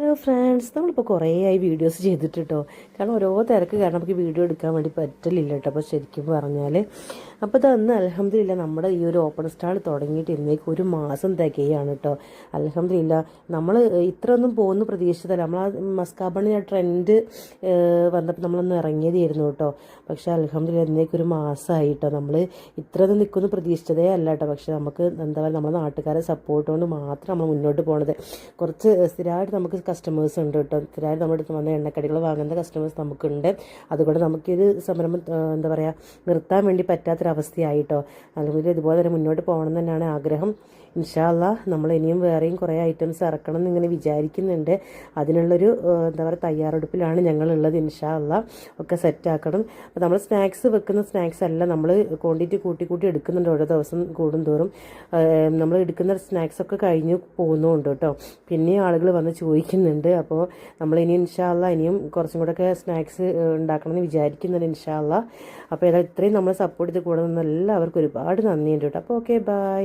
Hello friends, നമ്മളിപ്പോൾ കുറേ ആയി വീഡിയോസ് ചെയ്തിട്ട് കേട്ടോ. കാരണം ഓരോ തിരക്ക് കാരണം നമുക്ക് വീഡിയോ എടുക്കാൻ വേണ്ടി പറ്റലില്ല കേട്ടോ. അപ്പോൾ ശരിക്കും പറഞ്ഞാൽ അപ്പോൾ ഇതന്ന് അൽഹംദുലില്ലാ നമ്മുടെ ഈ ഒരു ഓപ്പൺ സ്റ്റാൾ തുടങ്ങിയിട്ട് ഇന്നേക്ക് ഒരു മാസം തികയാണ് കേട്ടോ. അൽഹംദുലില്ലാ നമ്മൾ ഇത്രയൊന്നും പോകുന്നു പ്രതീക്ഷിച്ചതല്ല. നമ്മൾ ആ മസ്കാബണി ആ ട്രെൻഡ് വന്നപ്പോൾ നമ്മളൊന്ന് ഇറങ്ങിയതായിരുന്നു കേട്ടോ. പക്ഷേ അൽഹംദുലില്ലാ ഇന്നേക്ക് ഒരു മാസമായി കേട്ടോ. നമ്മൾ ഇത്രയൊന്നും നിൽക്കുമെന്ന് പ്രതീക്ഷിച്ചതേ അല്ല കേട്ടോ. പക്ഷേ നമുക്ക് എന്താ പറയുക, നമ്മുടെ നാട്ടുകാരെ സപ്പോർട്ട് കൊണ്ട് മാത്രം നമ്മൾ മുന്നോട്ട് പോകണത്. കുറച്ച് സ്ഥിരമായിട്ട് നമുക്ക് കസ്റ്റമേഴ്സ് ഉണ്ട് കേട്ടോ. സ്ഥിരമായിട്ട് നമ്മുടെ അടുത്ത് വന്ന എണ്ണക്കടികൾ വാങ്ങുന്ന കസ്റ്റമേഴ്സ് നമുക്കുണ്ട്. അതുകൊണ്ട് നമുക്കിത് സംരംഭം എന്താ പറയുക നിർത്താൻ വേണ്ടി പറ്റാത്തൊരവസ്ഥയായിട്ടോ. അല്ലെങ്കിൽ ഇതുപോലെ തന്നെ മുന്നോട്ട് പോകണം എന്ന് തന്നെയാണ് ആഗ്രഹം. ഇൻഷാ അല്ലാ നമ്മൾ ഇനിയും വേറെയും കുറേ ഐറ്റംസ് ഇറക്കണം എന്നിങ്ങനെ വിചാരിക്കുന്നുണ്ട്. അതിനുള്ളൊരു എന്താ പറയുക തയ്യാറെടുപ്പിലാണ് ഞങ്ങളുള്ളത്. ഇൻഷാ അല്ലാ ഒക്കെ സെറ്റാക്കണം. അപ്പോൾ നമ്മൾ സ്നാക്സ് വെക്കുന്ന സ്നാക്സ് അല്ല, നമ്മൾ ക്വാണ്ടിറ്റി കൂട്ടി എടുക്കുന്നുണ്ട്. ഓരോ ദിവസം കൂടുന്തോറും നമ്മൾ എടുക്കുന്ന സ്നാക്സൊക്കെ കഴിഞ്ഞ് പോകുന്നുണ്ട് കേട്ടോ. പിന്നെ ആളുകൾ വന്ന് ചോദിക്കുന്നുണ്ട്. അപ്പോൾ നമ്മളിനി ഇൻഷാ അല്ലാ ഇനിയും കുറച്ചും കൂടെയൊക്കെ സ്നാക്സ് ഉണ്ടാക്കണമെന്ന് വിചാരിക്കുന്നുണ്ട് ഇൻഷാ അല്ലാ. അപ്പോൾ ഇത്രയും നമ്മൾ സപ്പോർട്ട് ചെയ്ത് കൂടെ നിന്ന് എല്ലാവർക്കും ഒരുപാട് നന്ദിയുണ്ട് കേട്ടോ. അപ്പോൾ ഓക്കെ, ബൈ.